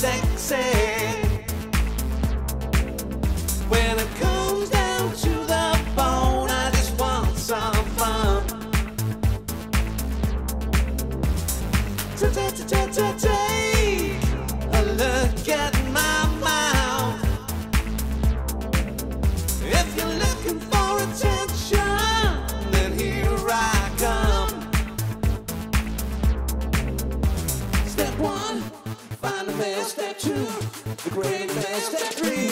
sexy. When it comes down to the bone, I just want some fun. Take a look at my mouth. If you're looking for attention, then here I come. Step one, find the man. Step two, the great man. Step three,